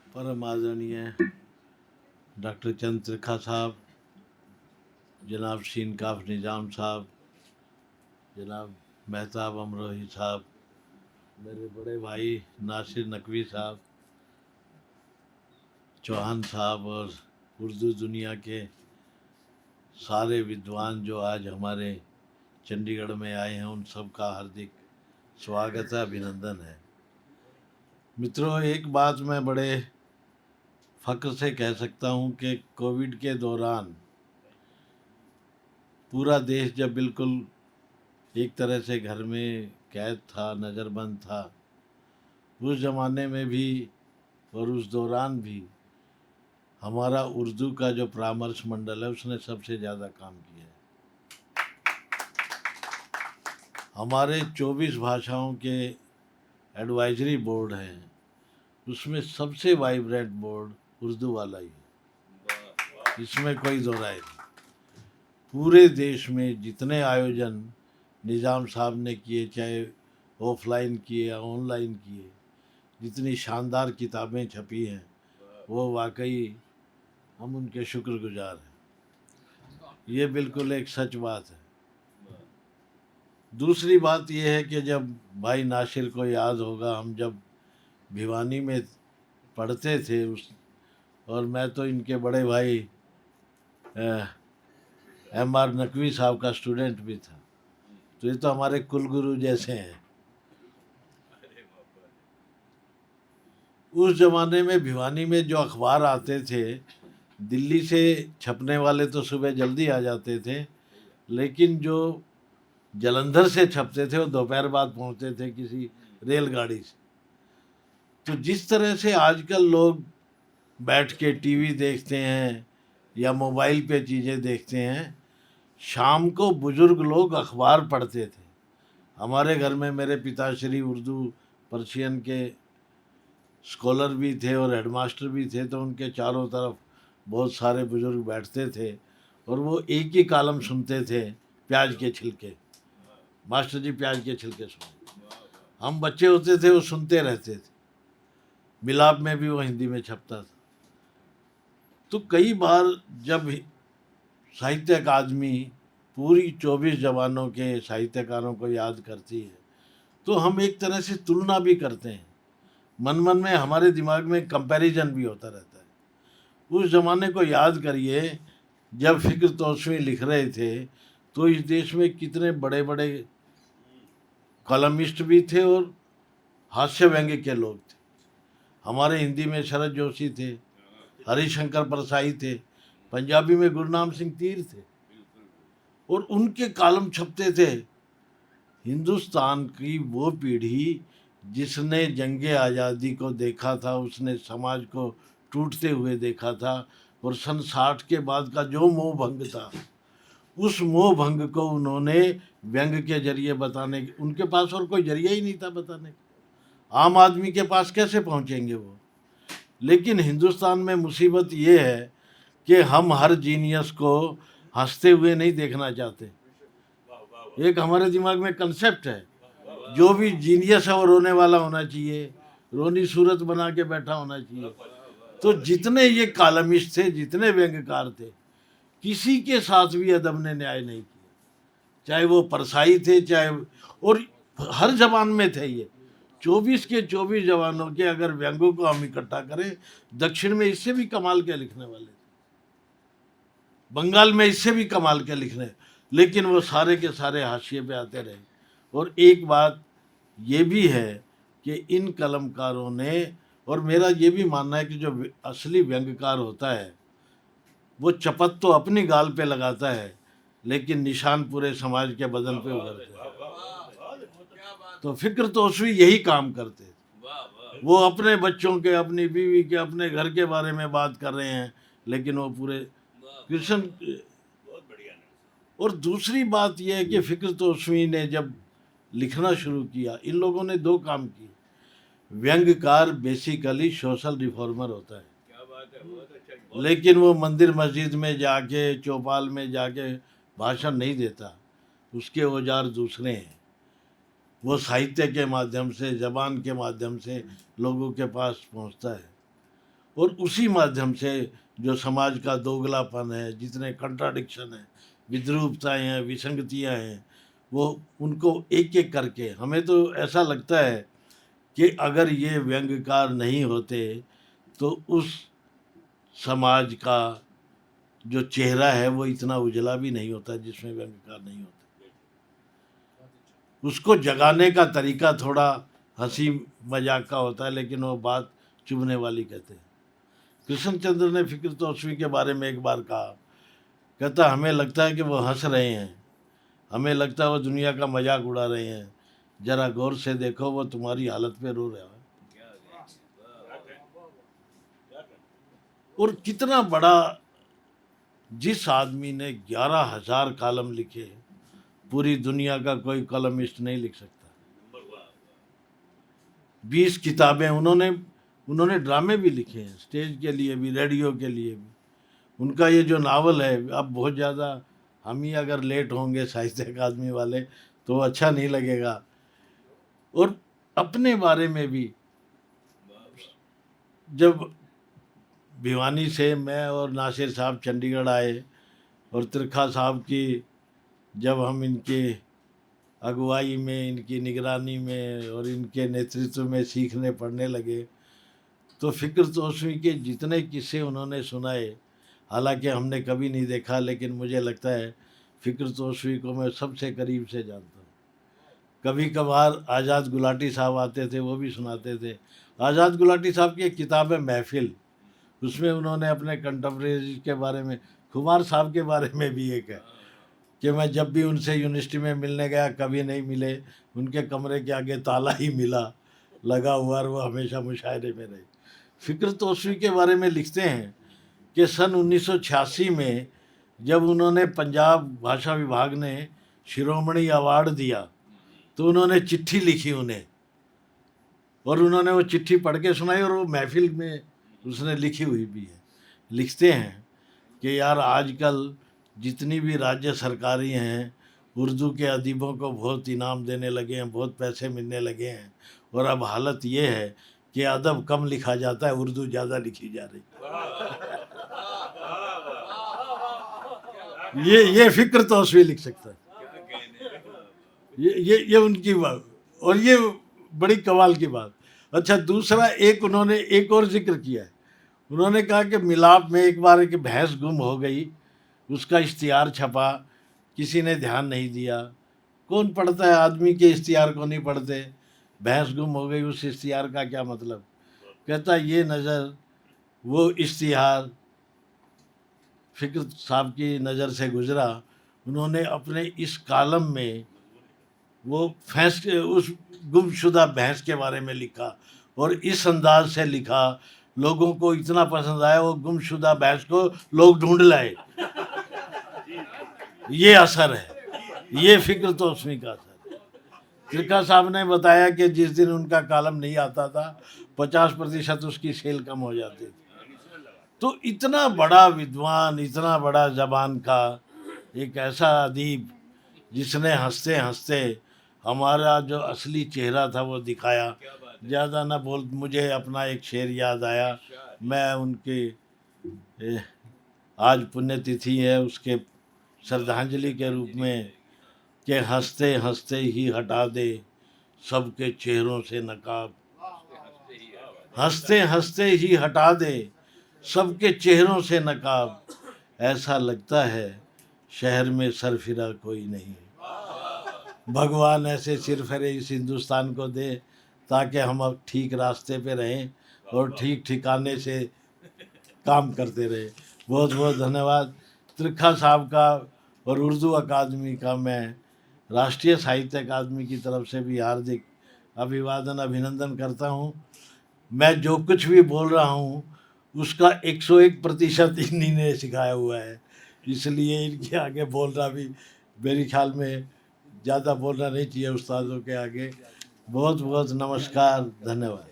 परम आदरणीय डॉक्टर चंद्रखा साहब, जनाब शीनकाफ निज़ाम साहब, जनाब मेहताब अमरोही साहब, मेरे बड़े भाई नासिर नकवी साहब, चौहान साहब और उर्दू दुनिया के सारे विद्वान जो आज हमारे चंडीगढ़ में आए हैं, उन सब का हार्दिक स्वागत है, अभिनंदन है। मित्रों, एक बात मैं बड़े फ़ख्र से कह सकता हूँ कि कोविड के दौरान पूरा देश जब बिल्कुल एक तरह से घर में कैद था, नज़रबंद था, उस ज़माने में भी और उस दौरान भी हमारा उर्दू का जो परामर्श मंडल है उसने सबसे ज़्यादा काम किया है। हमारे 24 भाषाओं के एडवाइजरी बोर्ड हैं, उसमें सबसे वाइब्रेंट बोर्ड उर्दू वाला ही है, इसमें कोई दो राय नहीं। पूरे देश में जितने आयोजन निज़ाम साहब ने किए, चाहे ऑफलाइन किए या ऑनलाइन किए, जितनी शानदार किताबें छपी हैं, वो वाकई हम उनके शुक्रगुजार हैं। ये बिल्कुल एक सच बात है। दूसरी बात यह है कि जब भाई नासिर को याद होगा, हम जब भिवानी में पढ़ते थे और मैं तो इनके बड़े भाई MR नकवी साहब का स्टूडेंट भी था, तो ये तो हमारे कुलगुरु जैसे हैं। उस ज़माने में भिवानी में जो अखबार आते थे, दिल्ली से छपने वाले तो सुबह जल्दी आ जाते थे, लेकिन जो जलंधर से छपते थे वो दोपहर बाद पहुंचते थे किसी रेलगाड़ी से। तो जिस तरह से आजकल लोग बैठ के टीवी देखते हैं या मोबाइल पे चीज़ें देखते हैं, शाम को बुज़ुर्ग लोग अखबार पढ़ते थे। हमारे घर में मेरे पिताश्री उर्दू पर्शियन के स्कॉलर भी थे और हेडमास्टर भी थे, तो उनके चारों तरफ बहुत सारे बुज़ुर्ग बैठते थे और वो एक ही कालम सुनते थे, प्याज के छिलके। मास्टर जी प्याज के छिलके सुने। हम बच्चे होते थे, वो सुनते रहते थे। मिलाप में भी वो हिंदी में छपता था। तो कई बार जब साहित्य अकादमी पूरी 24 जवानों के साहित्यकारों को याद करती है, तो हम एक तरह से तुलना भी करते हैं। मन मन में हमारे दिमाग में कंपैरिजन भी होता रहता है। उस ज़माने को याद करिए, जब फ़िक्र तौसवी लिख रहे थे तो इस देश में कितने बड़े बड़े कॉलमिस्ट भी थे और हास्य व्यंग्य के लोग थे। हमारे हिंदी में शरद जोशी थे, हरिशंकर परसाई थे, पंजाबी में गुरनाम सिंह तीर थे और उनके कॉलम छपते थे। हिंदुस्तान की वो पीढ़ी जिसने जंगे आज़ादी को देखा था, उसने समाज को टूटते हुए देखा था और सन 60 के बाद का जो मोह भंग था, उस मोह भंग को उन्होंने व्यंग के जरिए बताने, उनके पास और कोई जरिया ही नहीं था बताने का। आम आदमी के पास कैसे पहुंचेंगे वो? लेकिन हिंदुस्तान में मुसीबत ये है कि हम हर जीनियस को हंसते हुए नहीं देखना चाहते। एक हमारे दिमाग में कंसेप्ट है, जो भी जीनियस है वो रोने वाला होना चाहिए, रोनी सूरत बना के बैठा होना चाहिए। तो जितने ये कॉलमिस्ट थे, जितने व्यंग्यकार थे, किसी के साथ भी अदब ने न्याय नहीं किया। चाहे वो परसाई थे, चाहे, और हर जबान में थे ये 24 के 24 जवानों के। अगर व्यंगों को हम इकट्ठा करें, दक्षिण में इससे भी कमाल के लिखने वाले थे, बंगाल में इससे भी कमाल के लिखने, लेकिन वो सारे के सारे हाशिए पे आते रहे। और एक बात ये भी है कि इन कलमकारों ने, और मेरा ये भी मानना है कि जो असली व्यंग्यकार होता है वो चपत तो अपनी गाल पे लगाता है, लेकिन निशान पूरे समाज के बदन पे उभरते हैं। तो फ़िक्र तौसवी यही काम करते थे। वो अपने बच्चों के, अपनी बीवी के, अपने घर के बारे में बात कर रहे हैं, लेकिन वो पूरे कृष्ण। और दूसरी बात यह है कि फ़िक्र तौसवी ने जब लिखना शुरू किया, इन लोगों ने दो काम किए। व्यंग्यकार बेसिकली सोशल रिफॉर्मर होता है, लेकिन वो मंदिर मस्जिद में जाके, चौपाल में जाके भाषण नहीं देता, उसके औजार दूसरे हैं। वो साहित्य के माध्यम से, ज़बान के माध्यम से लोगों के पास पहुंचता है। और उसी माध्यम से जो समाज का दोगलापन है, जितने कंट्राडिक्शन है, विद्रूपताएँ हैं, विसंगतियाँ हैं, वो उनको एक-एक करके, हमें तो ऐसा लगता है कि अगर ये व्यंग्यकार नहीं होते तो उस समाज का जो चेहरा है वो इतना उजला भी नहीं होता जिसमें व्यंग्यकार नहीं होते। उसको जगाने का तरीका थोड़ा हंसी मजाक का होता है, लेकिन वो बात चुभने वाली कहते हैं। कृष्णचंद्र ने फिक्र तौसीफ़ी के बारे में एक बार कहा, कहता हमें लगता है कि वो हंस रहे हैं, हमें लगता है वो दुनिया का मजाक उड़ा रहे हैं, जरा गौर से देखो वो तुम्हारी हालत पे रो रहा है। और कितना बड़ा, जिस आदमी ने 11,000 कॉलम लिखे, पूरी दुनिया का कोई कॉलमिस्ट नहीं लिख सकता। 20 किताबें उन्होंने ड्रामे भी लिखे हैं, स्टेज के लिए भी, रेडियो के लिए भी। उनका ये जो नावल है, अब बहुत ज़्यादा हम ही अगर लेट होंगे साहित्य अकादमी वाले तो अच्छा नहीं लगेगा। और अपने बारे में भी, जब भिवानी से मैं और नासिर साहब चंडीगढ़ आए और त्रिखा साहब की जब हम इनके अगुवाई में, इनकी निगरानी में और इनके नेतृत्व में सीखने पढ़ने लगे, तो फ़िक्र तौसीफ़ी के जितने किस्से उन्होंने सुनाए, हालांकि हमने कभी नहीं देखा, लेकिन मुझे लगता है फ़िक्र तौसीफ़ी को मैं सबसे करीब से जानता हूँ। कभी कभार आज़ाद गुलाटी साहब आते थे, वो भी सुनाते थे। आज़ाद गुलाटी साहब की एक किताब है महफ़िल, उसमें उन्होंने अपने कंटेम्प्रेरी के बारे में, खुमार साहब के बारे में भी एक है कि मैं जब भी उनसे यूनिवर्सिटी में मिलने गया कभी नहीं मिले, उनके कमरे के आगे ताला ही मिला लगा हुआ और वो हमेशा मुशायरे में रहे। फ़िक्र तौसीफ़ी के बारे में लिखते हैं कि सन 1986 में जब उन्होंने पंजाब भाषा विभाग ने शिरोमणि अवार्ड दिया तो उन्होंने चिट्ठी लिखी उन्हें, और उन्होंने वो चिट्ठी पढ़ के सुनाई और वो महफ़िल में उसने लिखी हुई भी है। लिखते हैं कि यार आजकल जितनी भी राज्य सरकारें हैं, उर्दू के अदीबों को बहुत इनाम देने लगे हैं, बहुत पैसे मिलने लगे हैं, और अब हालत ये है कि अदब कम लिखा जाता है, उर्दू ज़्यादा लिखी जा रही है। ये फ़िक्र तौसीफ़ी लिख सकता है। ये उनकी बात, और ये बड़ी कमाल की बात। अच्छा, दूसरा एक उन्होंने एक और जिक्र किया है। उन्होंने कहा कि मिलाप में एक बार एक भैंस गुम हो गई, उसका इश्तिहार छपा, किसी ने ध्यान नहीं दिया। कौन पढ़ता है, आदमी के इश्तिहार को नहीं पढ़ते। भैंस गुम हो गई, उस इश्तिहार का क्या मतलब। कहता ये नज़र, वो इश्तिहार फ़िक्र साहब की नज़र से गुज़रा। उन्होंने अपने इस कॉलम में वो भैंस, उस गुमशुदा भैंस के बारे में लिखा, और इस अंदाज से लिखा, लोगों को इतना पसंद आया वो गुमशुदा भैंस को लोग ढूंढ लाए। ये असर है, ये फ़िक्र तौसीफ़ी का असर है। त्रिखा साहब ने बताया कि जिस दिन उनका कॉलम नहीं आता था 50% उसकी सेल कम हो जाती थी। तो इतना बड़ा विद्वान, इतना बड़ा ज़बान का एक ऐसा अदीब जिसने हंसते हंसते हमारा जो असली चेहरा था वो दिखाया। ज़्यादा ना बोल, मुझे अपना एक शेर याद आया। मैं उनकी आज पुण्यतिथि है, उसके श्रद्धांजलि के रूप में कि हंसते हंसते ही हटा दे सबके चेहरों से नकाब, हंसते हंसते ही हटा दे सबके चेहरों से नकाब, ऐसा लगता है शहर में सरफिरा कोई नहीं। भगवान ऐसे सिरफिरे इस हिंदुस्तान को दे ताकि हम अब ठीक रास्ते पे रहें और ठीक ठिकाने से काम करते रहे। बहुत बहुत धन्यवाद त्रिखा साहब का और उर्दू अकादमी का। मैं राष्ट्रीय साहित्य अकादमी की तरफ से भी हार्दिक अभिवादन, अभिनंदन करता हूँ। मैं जो कुछ भी बोल रहा हूँ उसका 101% इन्हीं ने सिखाया हुआ है, इसलिए इनके आगे बोलना भी मेरे ख्याल में ज़्यादा बोलना नहीं चाहिए उस्तादों के आगे। बहुत बहुत नमस्कार, धन्यवाद।